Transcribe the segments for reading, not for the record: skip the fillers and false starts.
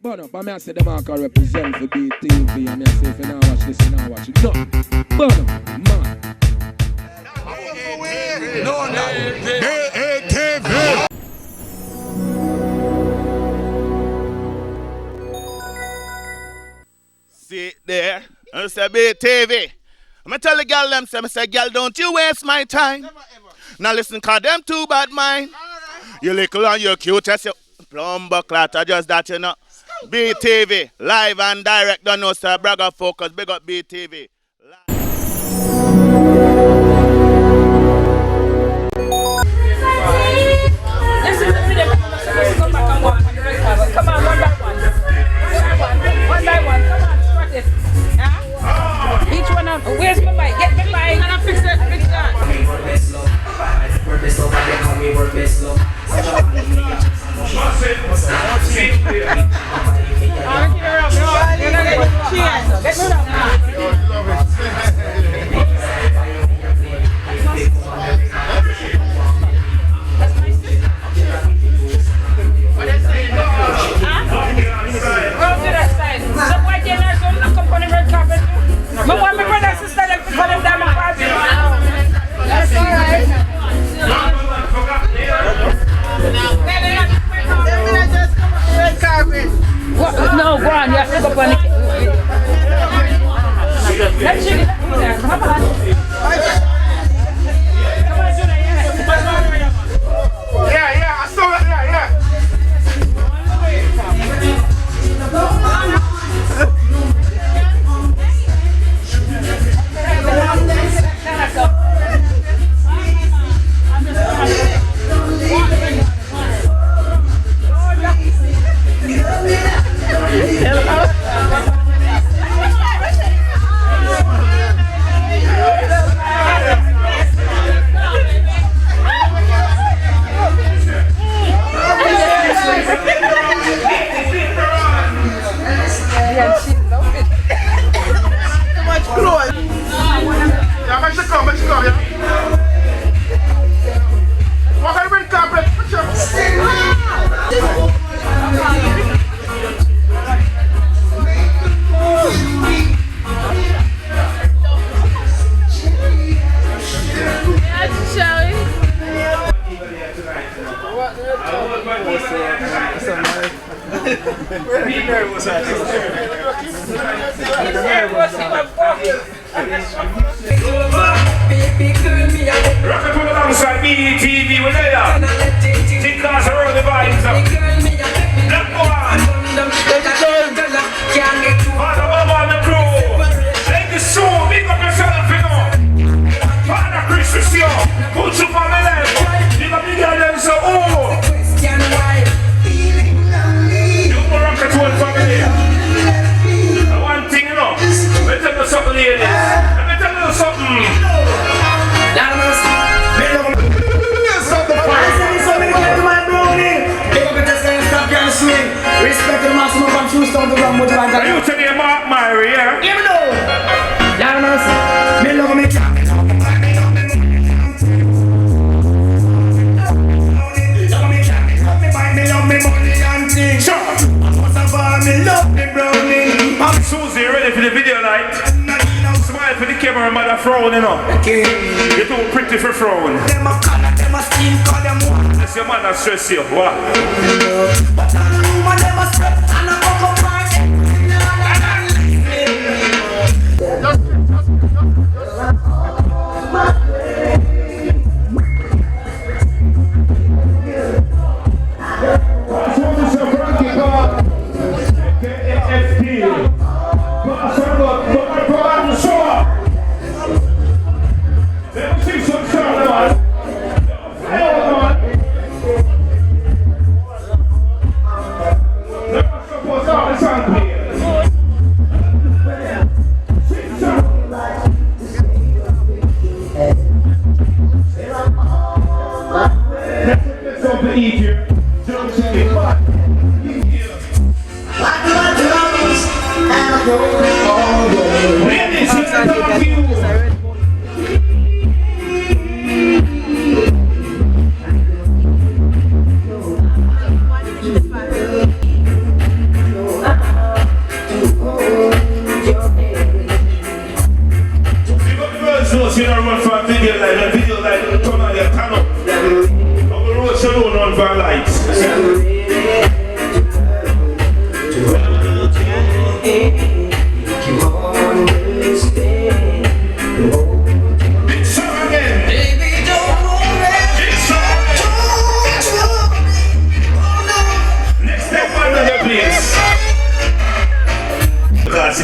Burn up, I say the marker represent for BTV, and I say if you now watch this, you now watch it. No, burn up, man. No, BTV. See there, I say BTV. I'm gonna tell the girl them, say, girl, don't you waste my time. Never, ever. Now listen, cause them too bad mind. Right. You little and you cute as you plumber clatter, just that you know. BTV, live and direct, don't know, sir. Bragger Focus, big up BTV. Listen to them. Come back and walk on the red carpet. Come on, one by one. One by one. Come on, start it. Yeah? Each one of them. Where's my mic? Get my mic. And I fix it. Fix that. No, go on, you have to go on the... Let's shake it up there. Come on. Come on, Junior, Yeah, I saw that, yeah. You're too pretty for frown. That's your man that stress you. What? Oh,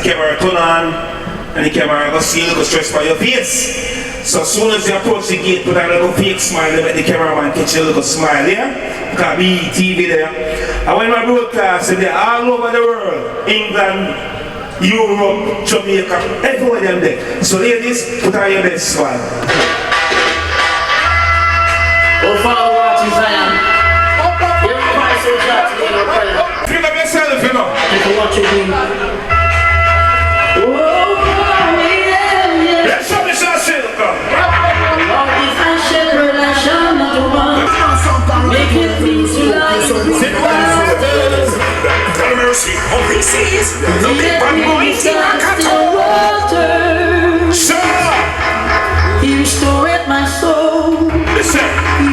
the camera turn on, and the camera go see a little stress by your face. So as soon as you approach the gate, put a little fake smile, let the cameraman catch a little smile, yeah? Because BTV there. And when my broadcast, they're all over the world, England, Europe, Jamaica, everywhere them there. So ladies, put on your best smile. Oh, Father, watching Zion. Everybody so glad to be in your prayer. Pick up yourself, you know. Thank you for what you're doing. Let's show me some silk. Lord is my shepherd, I shall not want. Make it peace to life. Mercy, holy seas. Let me stand still water. He restored my soul. He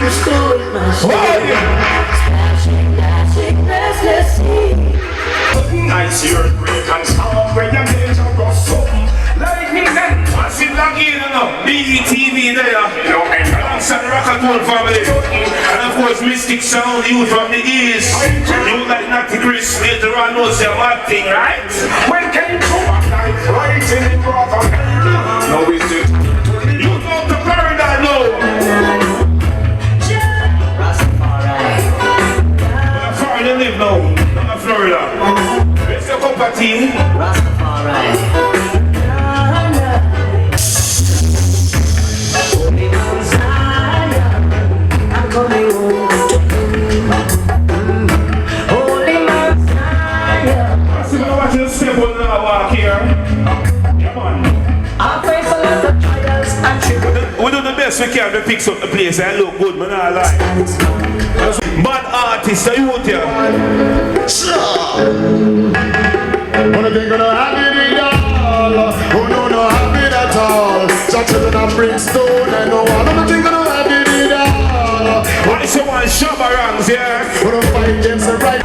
restored my soul. Splashing, dashing, restless sea. Nice earthquake and storm where your dangerous something. Lightning and what's it like in BTV there, alongside the Rockatoon family, and of course Mystic Sound, you from the East. You like Natty Chris, later on knows your mad thing, right? When came to a night, rising in water. No, is it? You go to Florida, no. Rastafari. How far you live now? Not Florida. Where's your cup of tea? Rastafari. We do the best we can to fix up the place and look good, man, I like. Bad artists, are you out here? Wanna think gonna have it all? Who don't have it at all? Such as a brimstone and no one. Wanna think gonna have it all? Why is someone shabba rangs, yeah? Wanna fight against the right.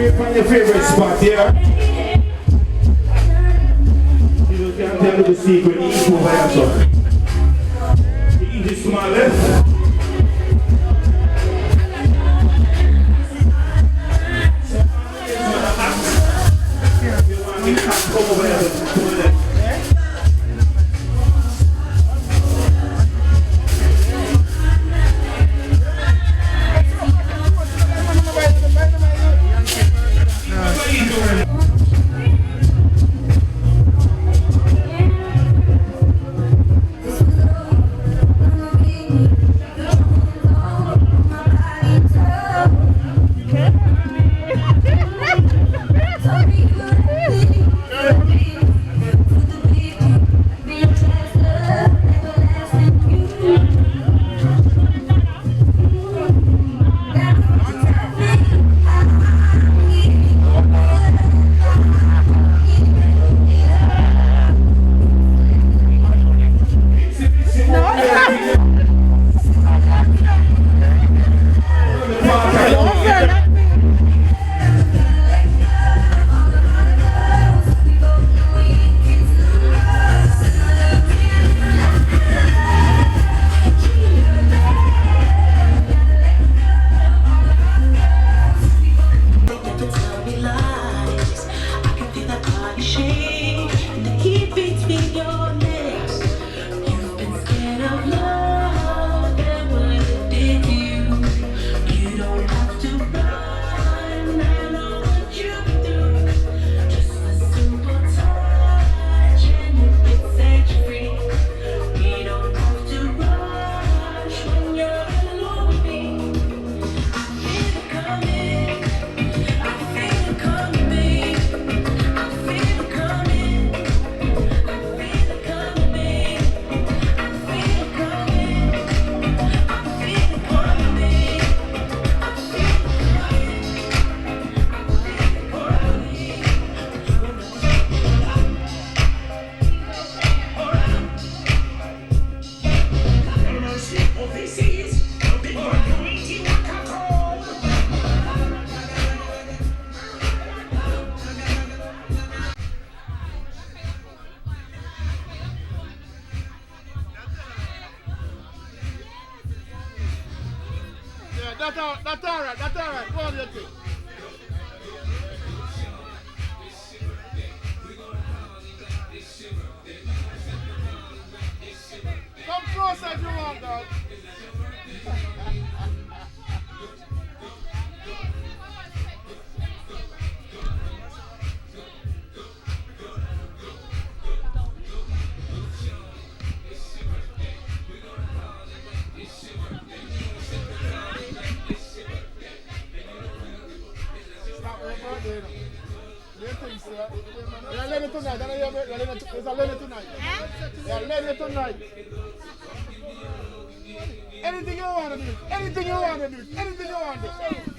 me find your favorite spot, yeah? You can't tell me the secret, the east over there, so. The east is to my left. Come over there, to the left. That's all right. Go on, your thing. Come closer if you want, dog. Anything you want to do. Anything you want to do. Anything you want to do.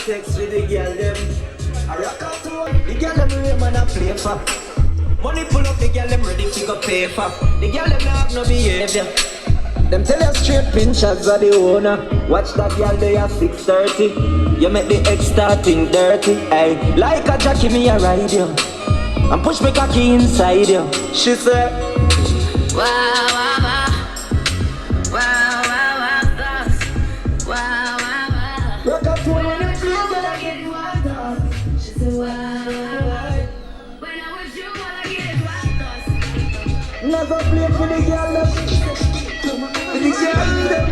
text with the girl them. I rock out to the girl them real man a play for. Money pull up, the girl them ready to go pay for. The girl them not have no behavior. Them tell you straight pin shots are the owner. Watch that girl they at 6:30. You make the ex starting dirty. Ay, like a jockey me a ride you. And push me cocky inside you. She said, wow, wow, wow. Wow, wow, wow, thoughts. Wow, wow, wow. Rock up to when you feel that I get wild thoughts. She said, wow, wow, wow. When I'm with you, when I get wild thoughts. Never play for the girl them. For the girl them.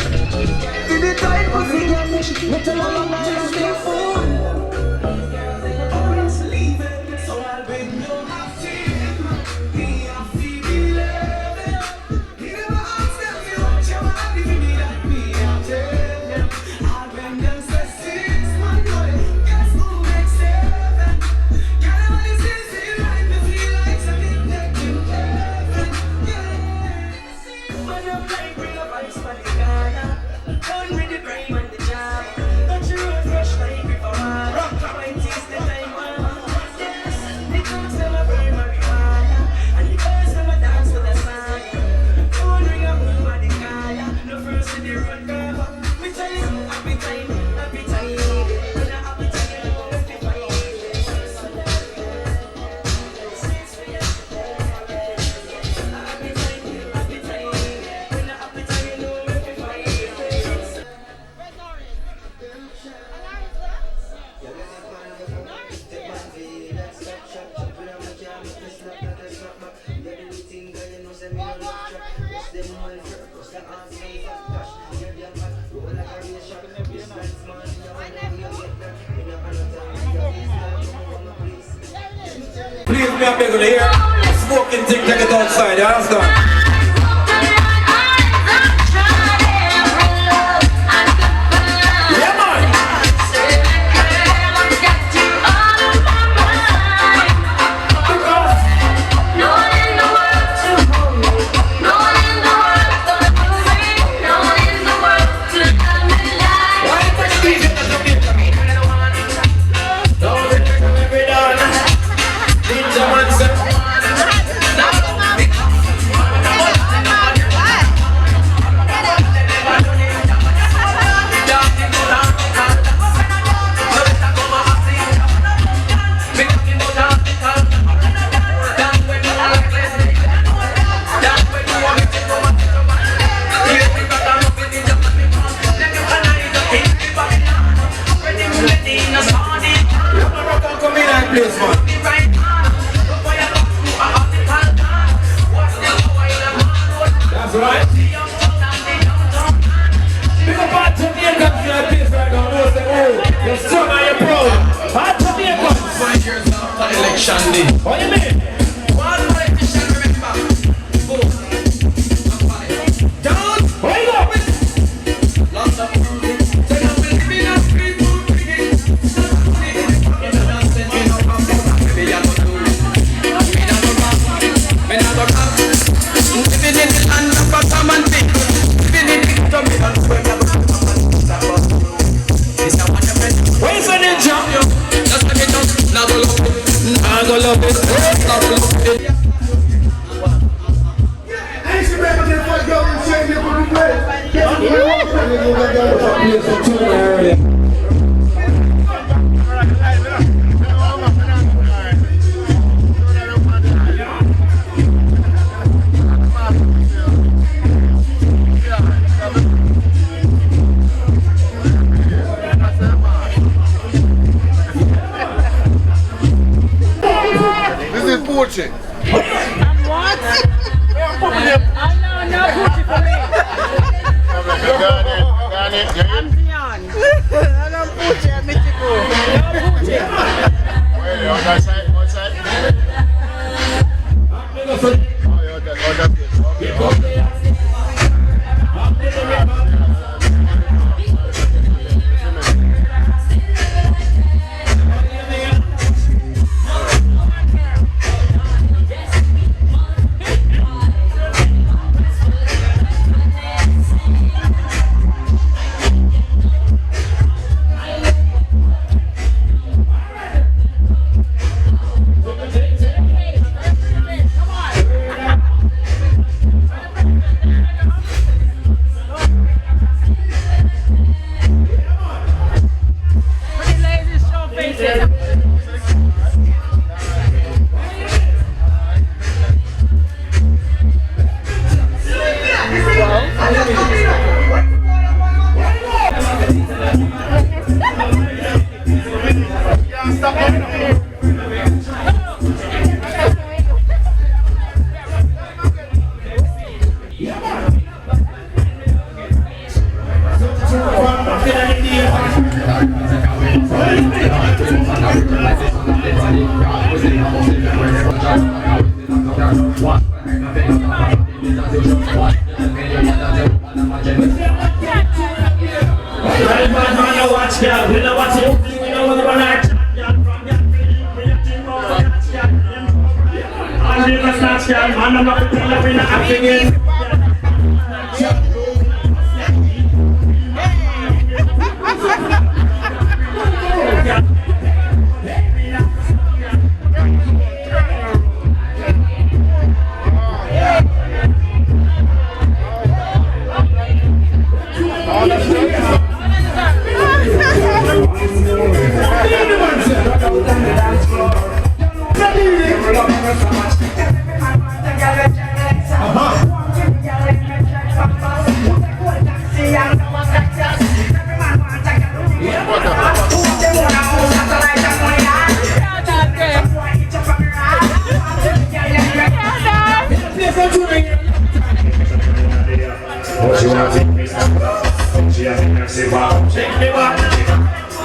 For the tight pussy girl them. Me tell her I'm not just their phone. Always leave it. So I'll bring you half team. Me half team. Please me a beg on here. Smoking thing, take it outside, you understand? Yeah, man. That's right. Big up our Jamaicans in our place right now. No say, oh, you're strong and you're proud. Our Jamaicans. 5 years after election day. What do you mean? One politician remember. Down. Where you go? Lots of music. Say now we'll be in a street food cricket. Maybe I don't do. Me not go back. Living in the land of Batam and Pink. Living in the Dominion Square. Where is the ninja? Just let me know. Now go love it. Now go love it. Now go love it. Ain't she ready to fuck up and change it for the play? This is poaching. And what? No Gucci for me. I'm Dion. I don't Gucci, I'm Michigo. No Gucci. Wait, on that side, what side? Oh, you're the other place. Okay.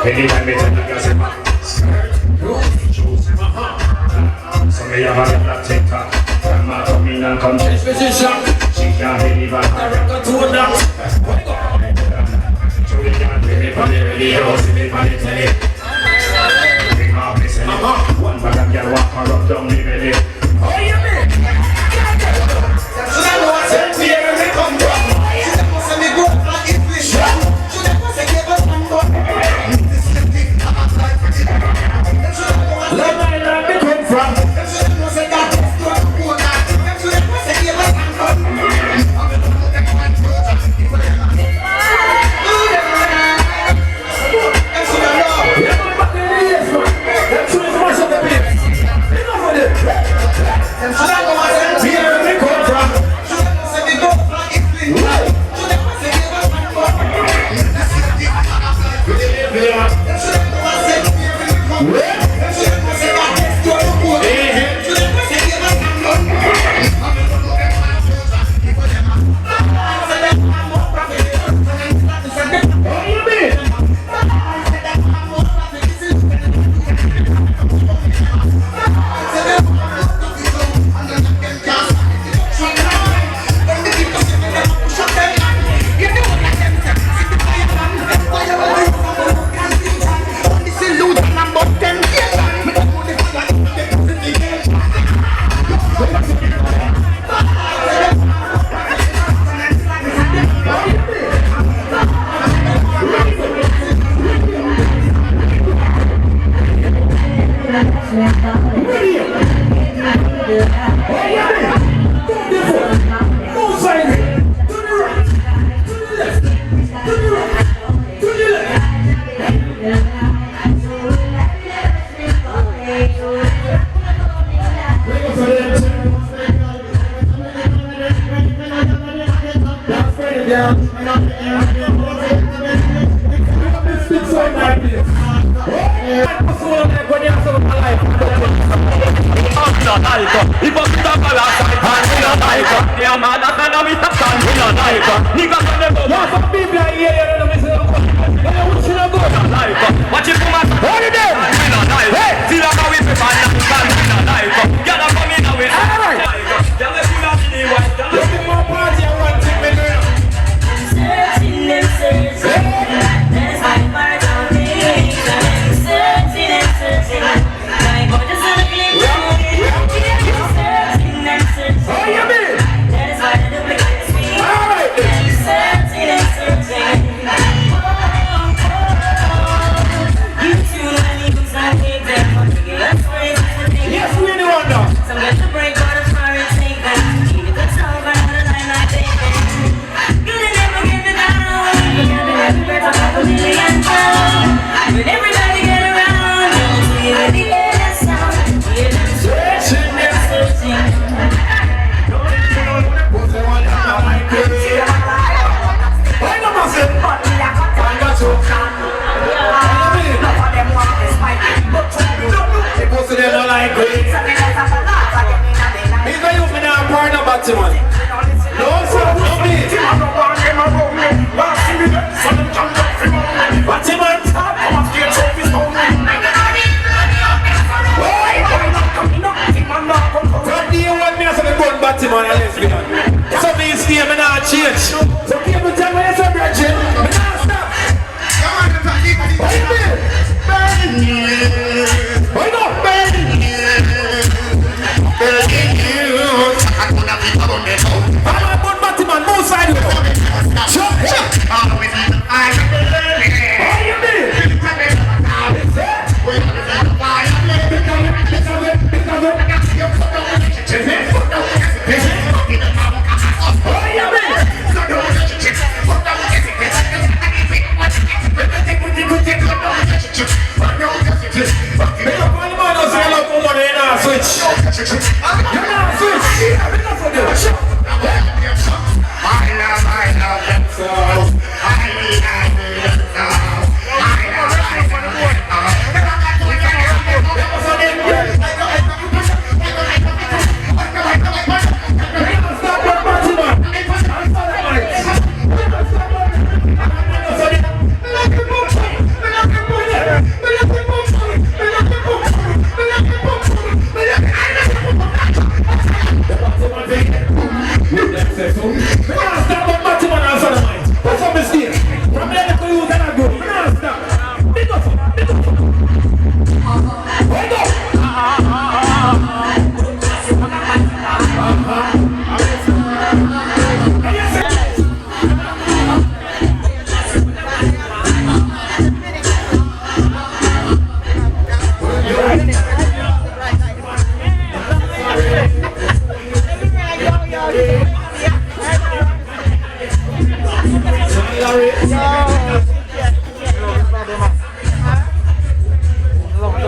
Anytime it's a nigga say back, so me have a little TikTok. Grandma come in and come test position. She can't believe I record to that. So we can't bring me from the radio, see me from the telly. Bring her missing it. One bag of girl walk her up down the belly. Oh, you mean? So I know what's up here when they come from. She said, "Must me go and eat fish." She said, "Must give us some more."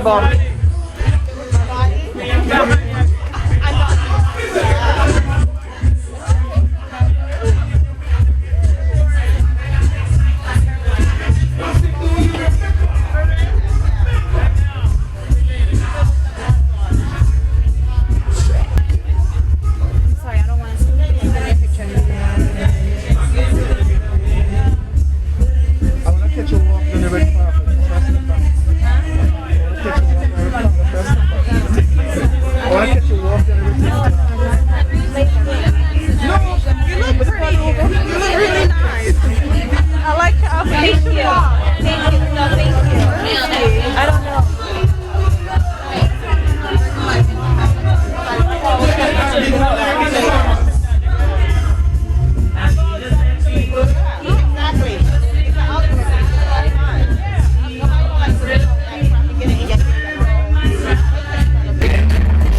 bum. Sorry, I don't want to take a picture. I want to catch you walking in the red carpet. I want to catch you walking in the red carpet. No, you look pretty. You look really nice. I like your outfit. Thank you. Thank you. No, thank you. I don't know.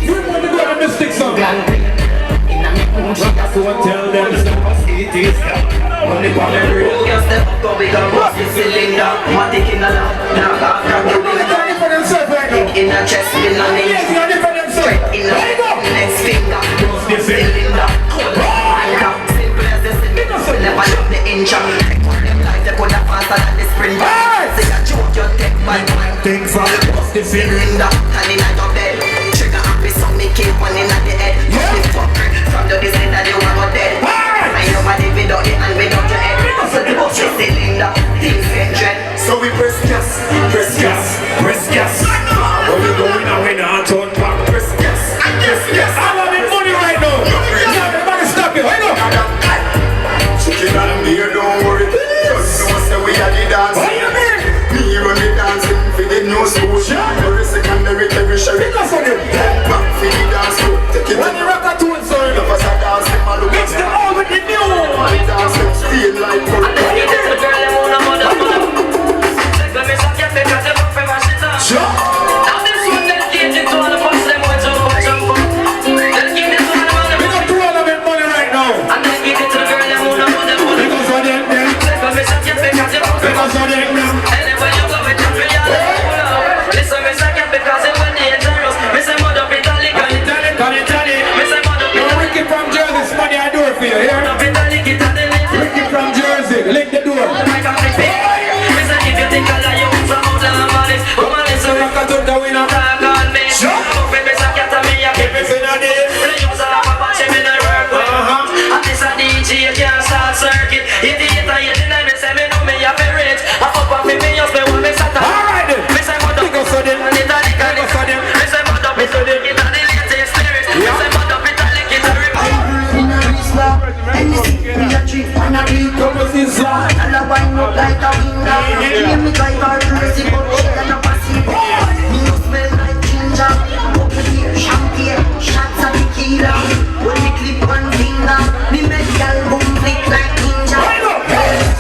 You want to go to Mystic Song? Go and tell them it is only one every. In a chest, in a knee, straight in a next finger, cylinder, simple as the simple, never look the inch. Them like they put a faster than the sprinter. Say a joke, you take my mind. Think from The cylinder, and in a your bed. Trigger happy, so me keep one in the head. The fucker, from the descender, you want go dead. And nobody without the hand, without your head. So the box is cylinder, things get dread. So we press gas, press gas, press gas. When we going now, we not turn back. Press gas, press gas. I want the money right now. Yeah, everybody stop it. Right now. Chicken and beer, don't worry. Just know say we are the dance. What you mean? Me run the dancing for the new school. Every secondary, every sheriff. Because of them. Back for the dance crew. Take it When you rock a tune, sorry. Love us a dance, them a look Mix them all with the new. The dance, them feel like fun. Sure. Now this one, let's get it to all the boys, them want to jump up. Let's get it to all the We got two of them in money right now. and then give it to the girl, them who know them. Because of them. Because of them. anywhere you go, it's for you. Listen, me say it because it when dangerous. Me say mud up Italy, me say mud up Italy. Ricky from Jersey, it's money I do it for you, Mud yeah? up Italy, get on the list. Ricky from Jersey, lick the door. I got the pay. Me say if you think I lie, you from out of my list. Come on, listen, Rock a tune, the winner. rock on me. Sure. Me say get on me, I keep it in a this. The use of a batch, me no work with. And this a DJ, can't start circuit. Idiot, I deny me, say me know me a parent. I fuck up with me, just me want me sata. Alright then. Me say mud up. Because of them. Italy, Because of them. me say mud up Italy, get on the latest lyrics. Me say mud up Italy, get on the Como se sabe. and I wind up like a window. Hear me drive her crazy, but she and a pussy. Me no smell like ginger. Open here, champagne, shots of tequila. When me clip one finger, me make y'all boom flick like ninja.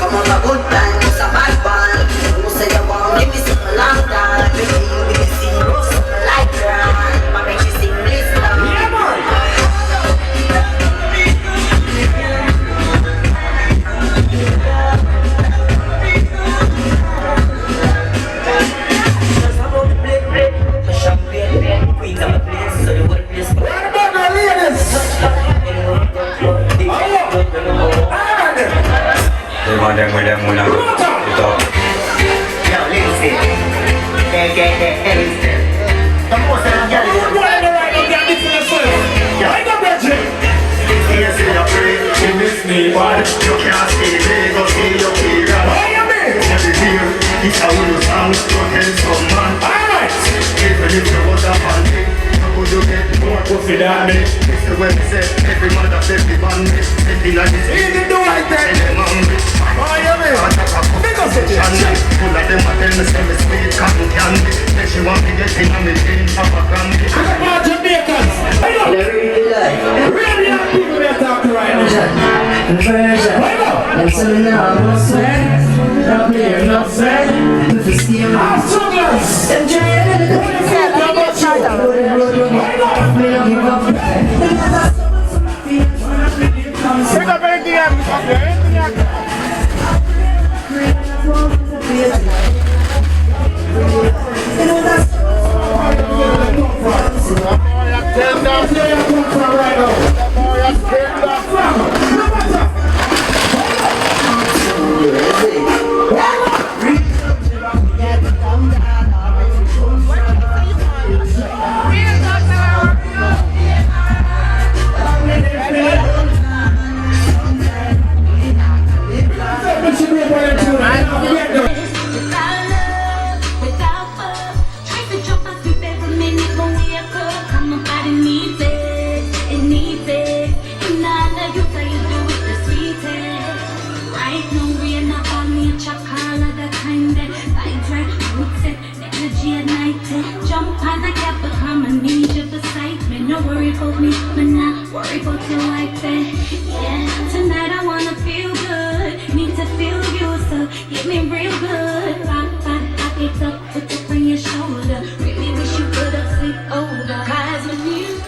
Come on, a good time, it's a bad ball. You say you want give me some long time. Me see you with the zero, something like that. But make you sing this song. Yeah, man. What about the ladies? It's how you sound, don't tell some man. Alright. Even if you was a man, how could you get more Pussy than me. It's the way we say, every man that every man is every like this. Easy do like that. Oh, you mean? Because of this. Full of them a tell me say me sweet cotton candy. Then she want me get in on me jeans of a candy. Look at my Jamaicans. I know. Really have people that talk to right now. Right now. Ah, strugglers. Pick up anything up there. Anything up there. told me, but not worry about you like that. Yeah, tonight I wanna feel good. Need to feel you, so get me real good. I picked up, put it on your shoulder. Really wish you could have slept over. Cause when you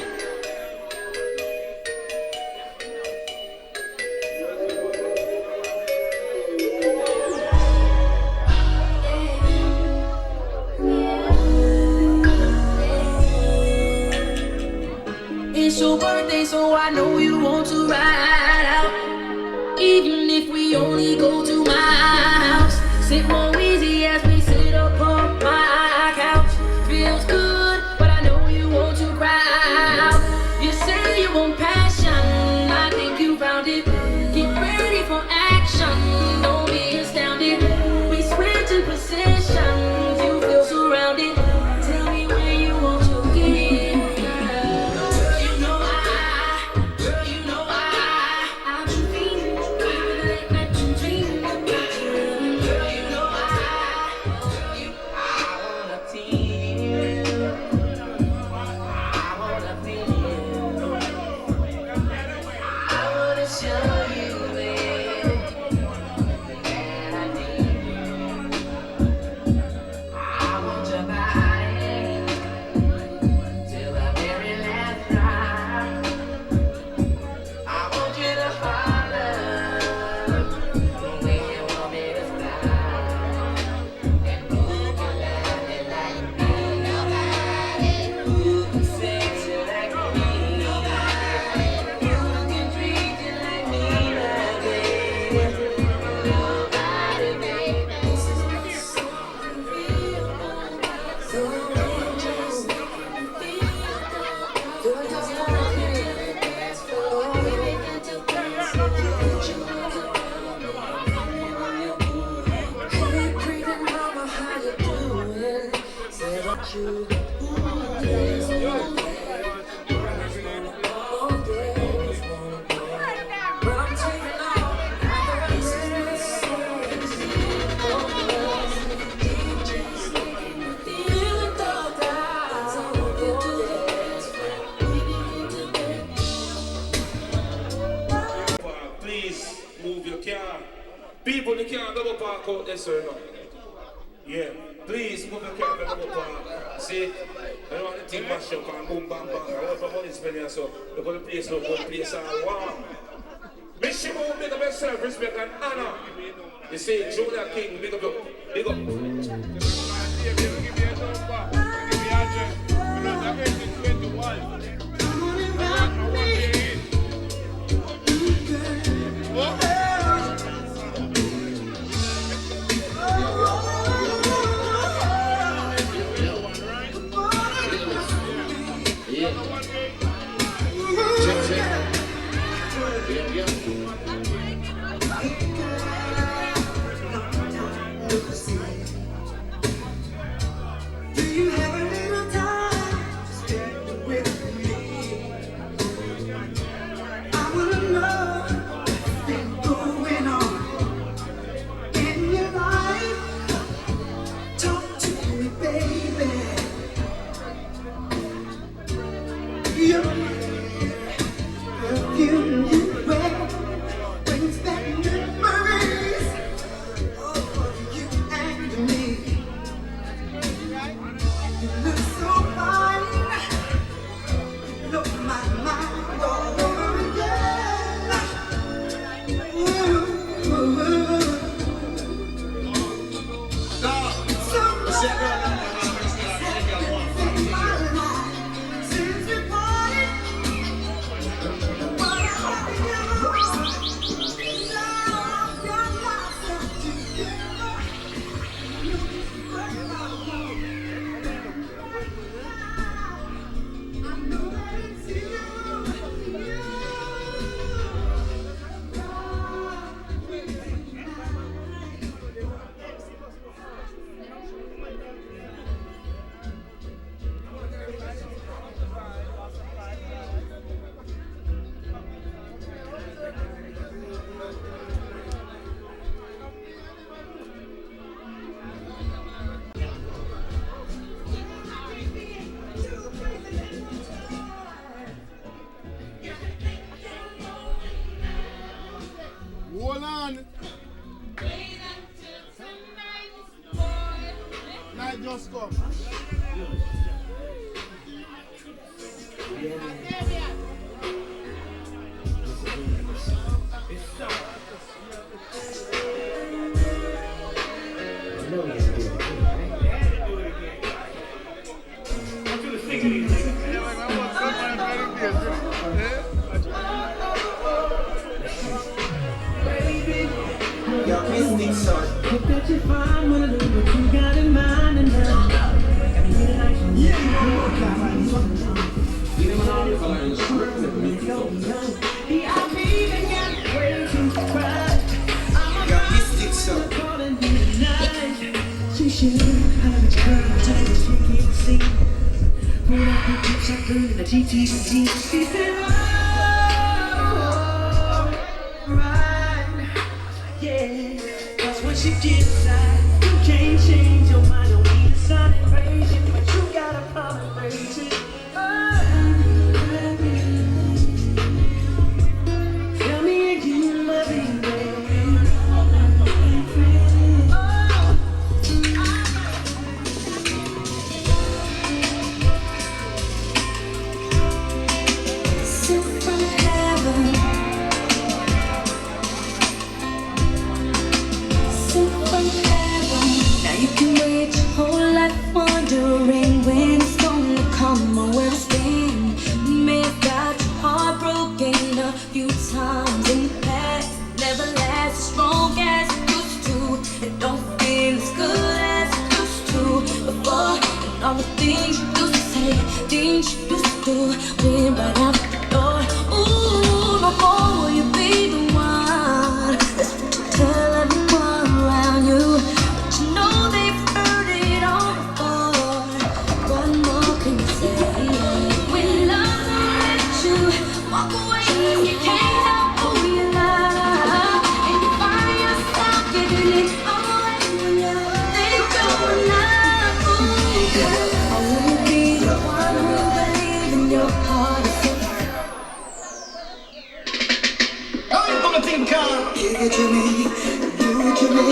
It's your birthday, so I know you want to ride out. Even if we only go to my house. Sit more easy as we sit up on my couch. Feels good, but I know you want to cry out. You say you want passion, I think you found it. Get ready for action, don't be astounded. We switch in positions, you feel surrounded. Tell me where you want to get. Please move your car. People, the car double park out there, sir. No. Yeah, please move your car double park. See, I don't want the thing mash up and boom, bam, bam. I want my money spending, so look at the place, look at the place, all warm. Miss Shimo will make up yourself, respect and honor. You see, Julia King, big up, big up. might just come. Your mystic son. Hope that you find one of them what you got in mind and now. Your mystic son. She should have a girl until she can't see. Pull up the tips I heard in the TTC. She said, oh, right. Yeah, cause when she decide, you can't change your mind. Don't need a sun and praise it, but you gotta promise praise it. Tell me again, my baby. Sent from heaven. Now you can wait your whole life wondering when it's gonna come or where it's been. You may have got your heart broken a few times in the past. Never last as strong as it used to. It don't feel as good as it used to before. And all the things you used to say, things you used to do, went right out the door. Ooh, no more will you be the one. That's what you tell everyone around you. But you know they've heard it all before. What more can you say? When love won't let you walk away, you can't help who you love. And you find yourself giving it all away when you think you're enough. Ooh, girl, I wanna be the one who believes in your heart. Give it to me, give it to me,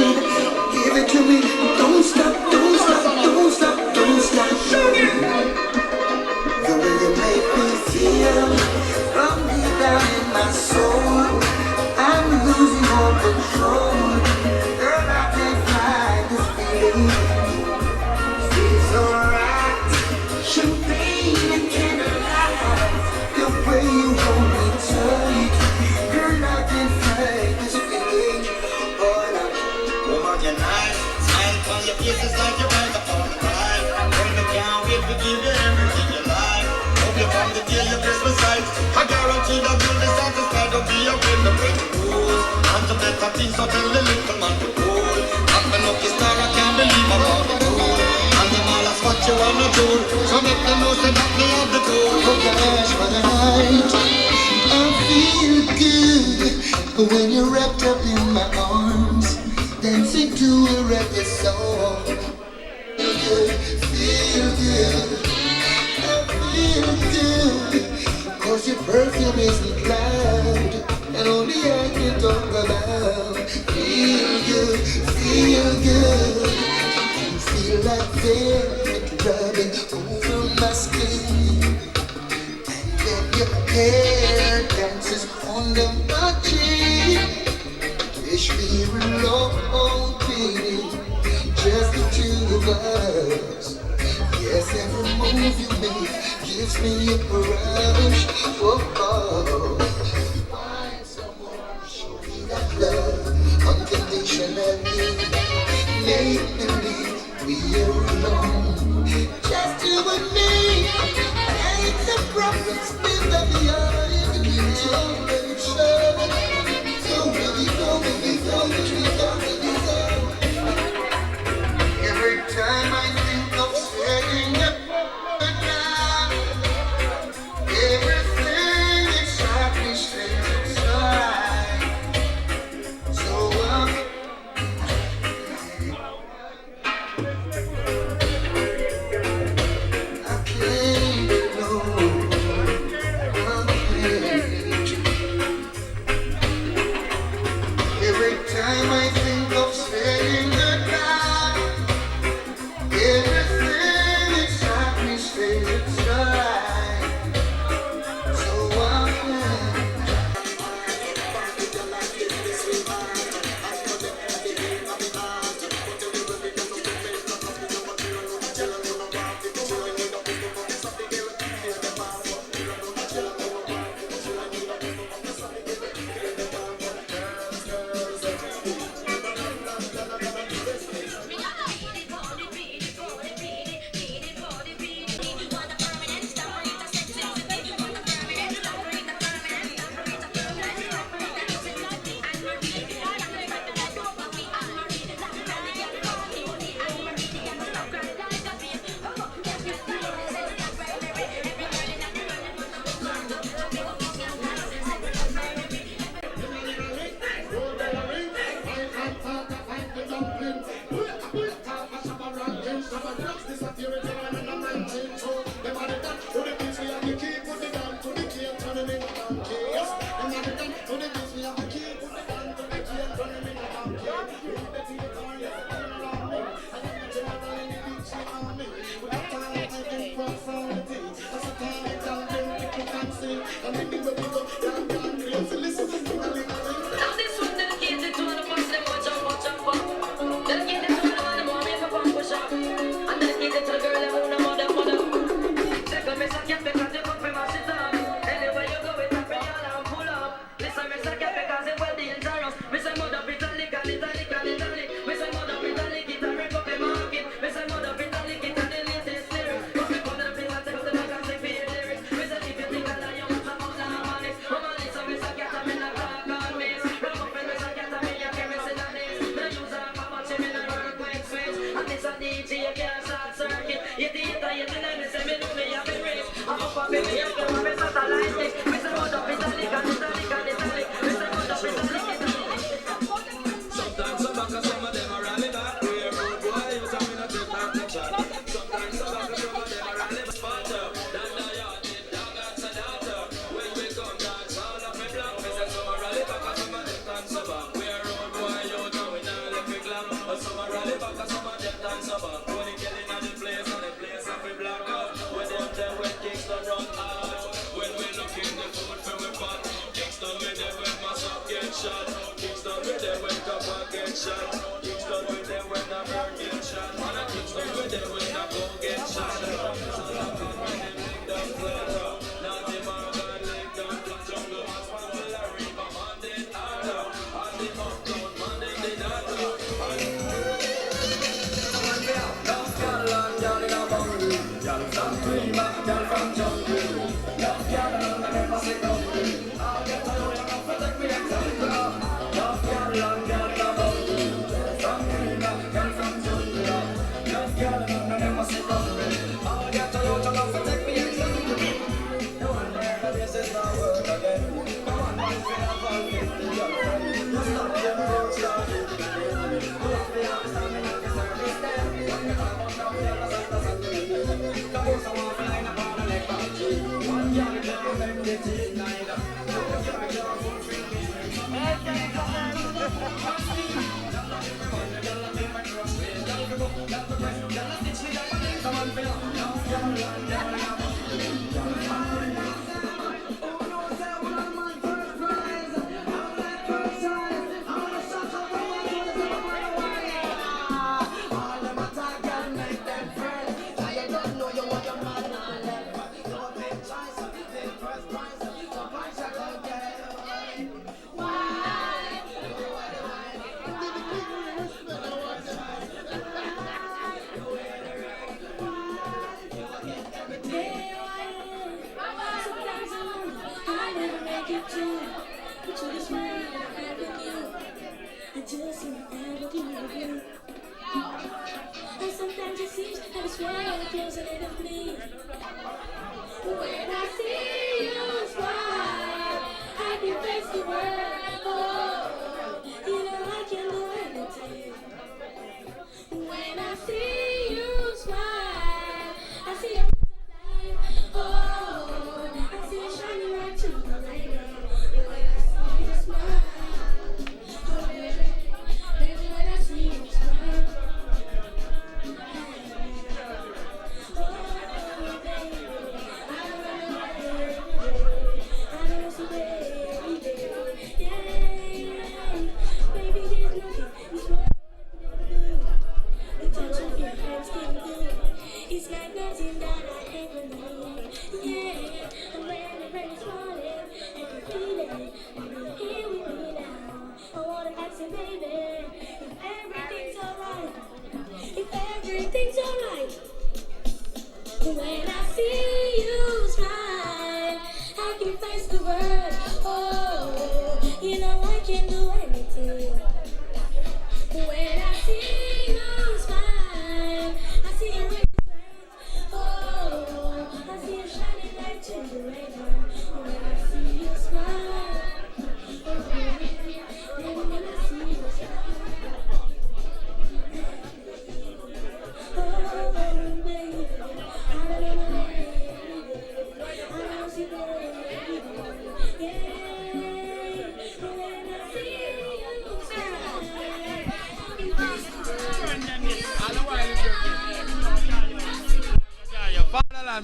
give it to me. Don't stop, don't stop, don't stop, don't stop. The way you make me feel from deep down in my soul, I'm losing all control. Girl, I can't fight this feeling. Feels alright, champagne and candlelight. The way you hold me tight, girl, I can't fight this feeling. Oh, no. Come on, you're nice. Smile upon your face is like you're right upon the ride. When I can't wait to give you everything you like. Hope you from the day your Christmas sight. I guarantee that you'll be satisfied to be a friend of the rules. And to better things, so tell the little man to hold. Open up your star, I can't believe I'm on the road. And the man has what you wanna do. So make them know say that me have the tool. Oh gosh, what a night. I feel good when you're wrapped up in my arms, dancing to a reggae song. Feel good, I feel good, cause your perfume isn't loud, and only I can talk about. Feel good, feel good, you feel like velvet rubbing over my skin. Your hair dances on the cheek. Wish we were alone, baby, just the two of us. Yes, every move you make gives me a rush. Oh, oh. Find someone, show me that love unconditionally. Make believe we are alone, just you and me. It's a problem, still of the eye, and you already show. So baby, go, baby, go, baby, go, baby, go. Every time I think of saying goodbye, everything inside me stays inside. So I can't know. Every time I think of saying goodbye, every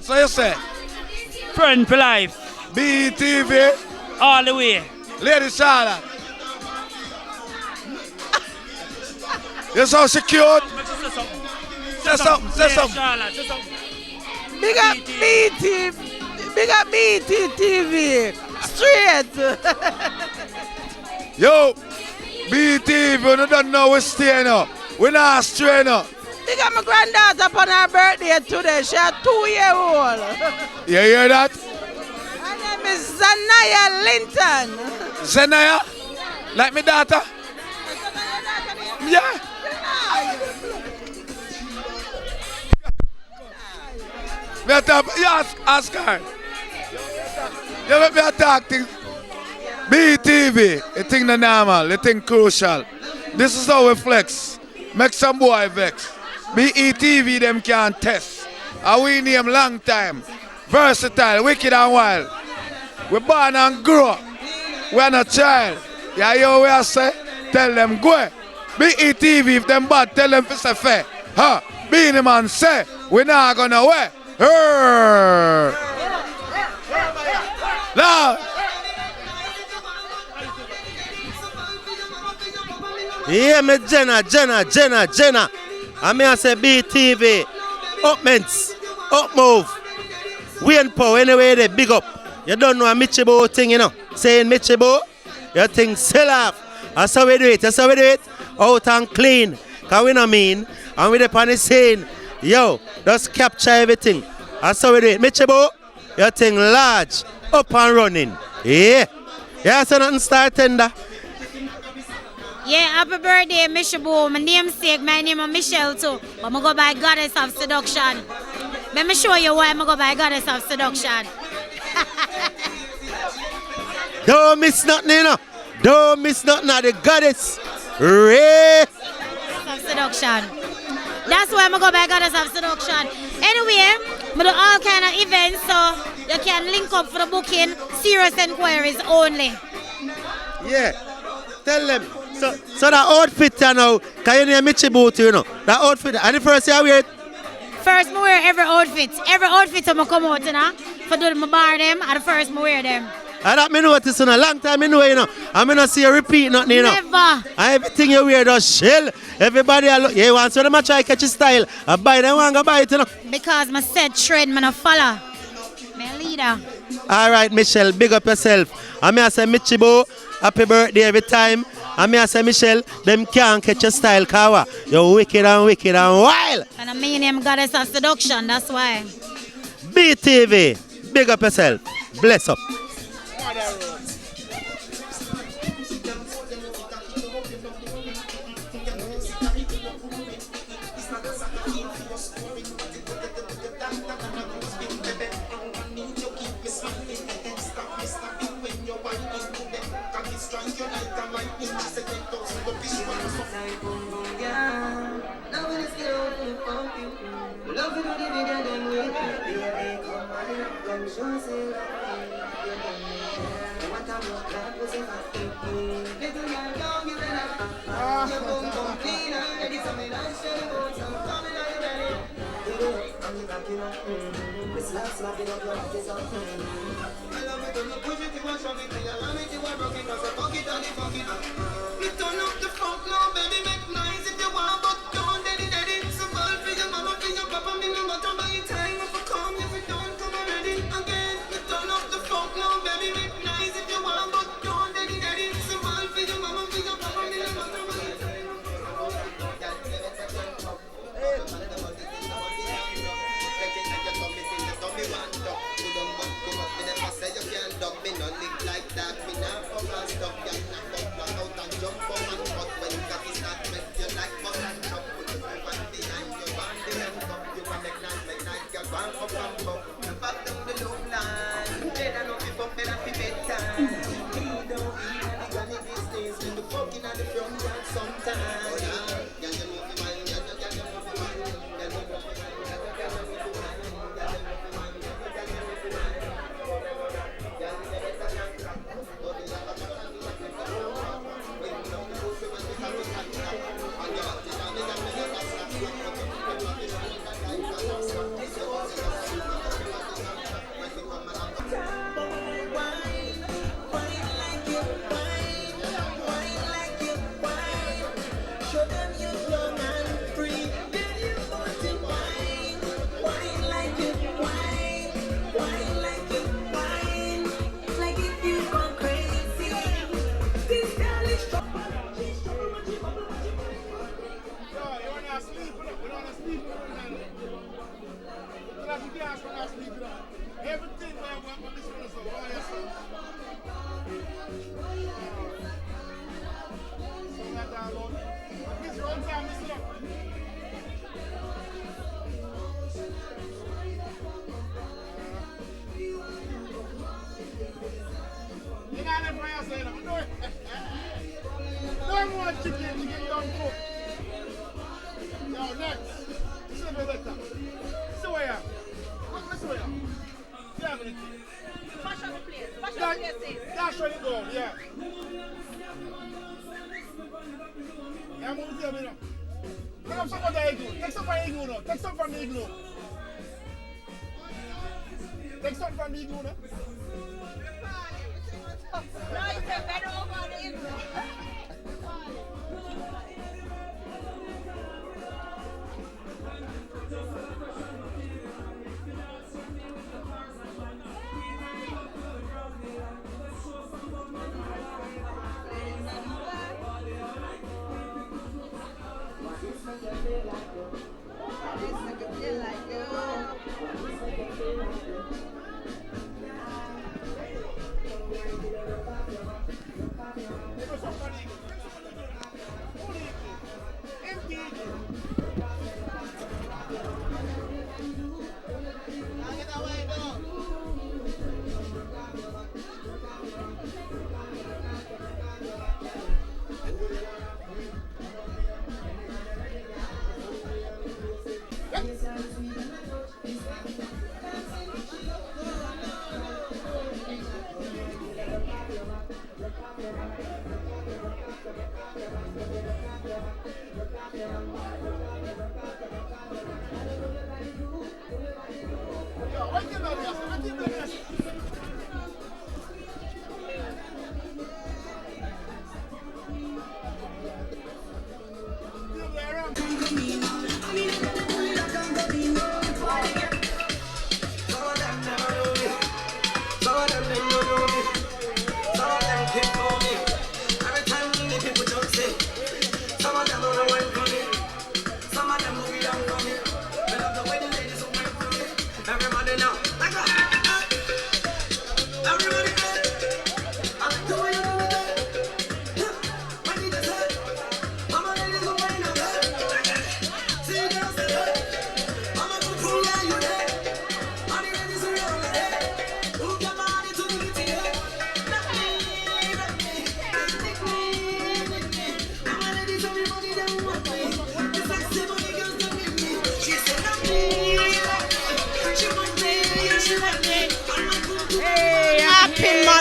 So you say? Friend for life. BTV. All the way. Lady Charlotte. You so she cute. Say something. Say something. Big up BT. Big up BTV. Straight. Yo, BTV, you don't know we stay now. We not stray now. Big up my granddaughter upon her birthday today. She a 2-year-old. You hear that? Her name is Zanaya Linton. Zanaya? Like my daughter? Yeah. You ask her. You let me talk things. BTV, you think the normal, you think crucial. This is how we flex. Make some boy vex. BETV them can't test. And we name long time. Versatile, wicked and wild. We born and grow up. We're not child. You hear what I say? Tell them go. BETV if them bad, tell them it's a fair. Huh? Beenie Man say, we not gonna wear. Now. Yeah, me Jenna. I mean I say BTV. Upments. Up move. Wayne Power, anyway they big up. You don't know a Michibo thing, you know. Saying Michibo, your thing sell off. That's how we do it. Out and clean. Cause we know mean. And we the on the scene. Yo, just capture everything. That's how we do it. Michibo, your thing large. Up and running. Yeah. Yeah, so nothing start tender. Yeah, happy birthday, Michibo. My namesake, my name is Michelle too. But I go by Goddess of Seduction. Let me show you why I go by Goddess of Seduction. Don't miss nothing, you know. Don't miss nothing of the Goddess. Ray. Of Seduction. That's why I go by Goddess of Seduction. Anyway, I do all kind of events, so you can link up for the booking. Serious inquiries only. Yeah. Tell them. So that outfit you know, can you name Michibo you know? That outfit, and the first year I wear it? First, I wear every outfit. Every outfit I come out, you know. For do my bar them, at the first I wear them. And that me notice in a long time, I know, you know. I'm not see you repeat nothing, you know. Never. And everything you wear does shell. Everybody, you want so them try catch your style. I buy them, want to buy it, you know. Because I said trend, I follow. My leader. All right, Michelle, big up yourself. I say Michibo, happy birthday every time. I say Michelle, them can't catch your style, Kawa. You're wicked and wild. And I mean him Goddess of Seduction, that's why. BTV, big up yourself. Bless up.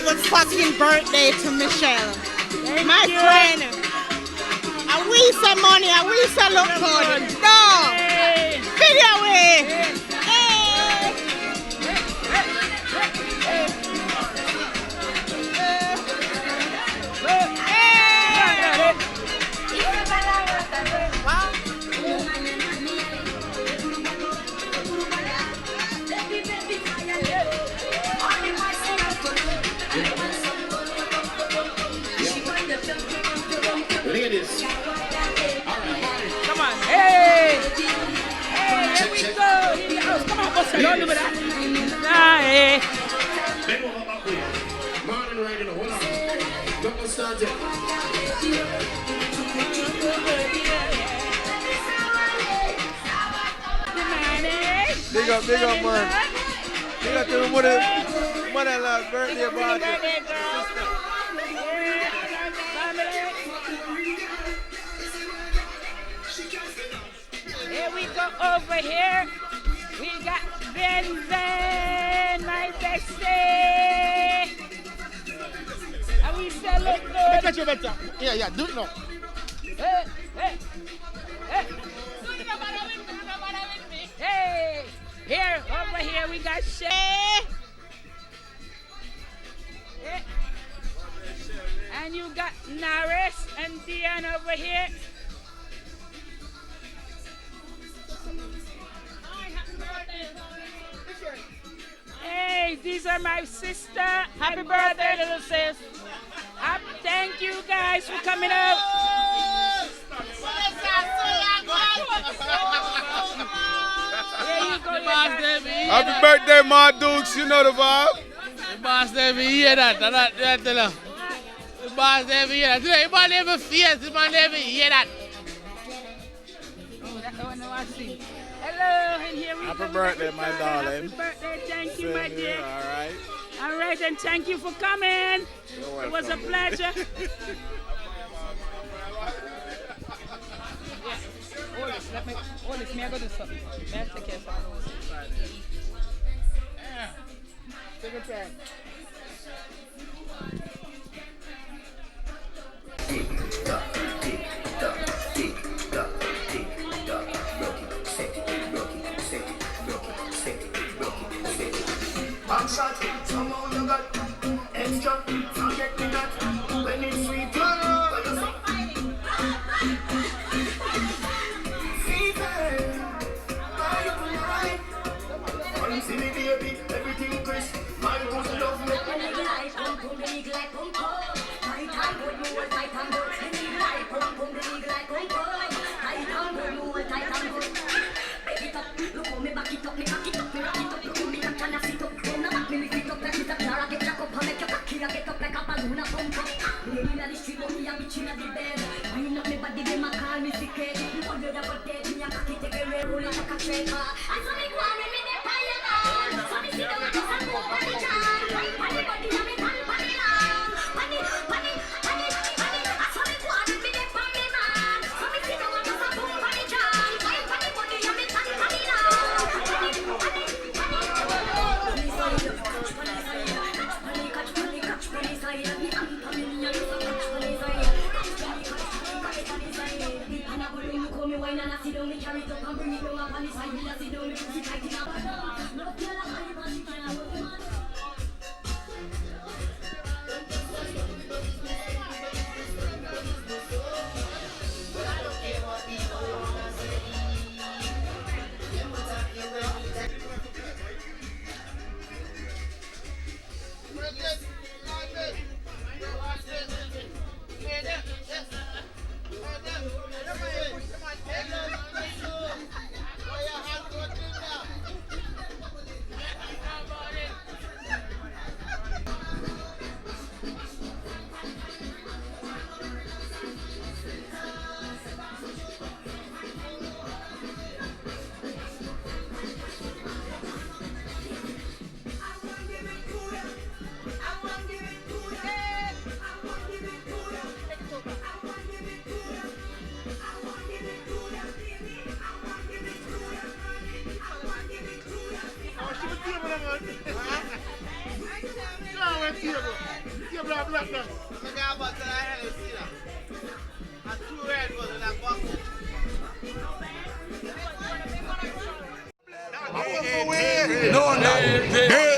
another fucking birthday to Michelle. My friend. And we some money, and we some look good. No. Video away. Ladies. Come on. Hey. Hey, here we go. In the house. Come on, Buster. Don't do that. Nah, hey. Morning riding, hold on. Don't go start it. Big up, man. Big up to the mother-in-law's birthday party. Here we go over here. We got Benzen, my bestie. And we still look good. Catch you better. Yeah, do it now. Hey. Hey, here, over here, we got Shay. Yeah. And you got Naris and Dion over here. Hey, these are my sister. Happy birthday, little sis. Thank you guys for coming out. Happy birthday, my Dukes. You know the vibe. The boss never hear that. The boss never hear that. The man never fears. The man never hear that. Oh, that's the one I see. Hello, and here we go. Happy birthday, my darling. Happy birthday, thank you, my dear. All right. All right, and thank you for coming. It was a pleasure. Hold this, may I go do something? May I take care of something? Take your time. Backshot, somehow you got extra, forget me not, when it's sweet, see me baby, everything crisp, my good love me. went table. Table are black now. I got a bottle of Hennessy now. And 2 red ones in that box. No, no.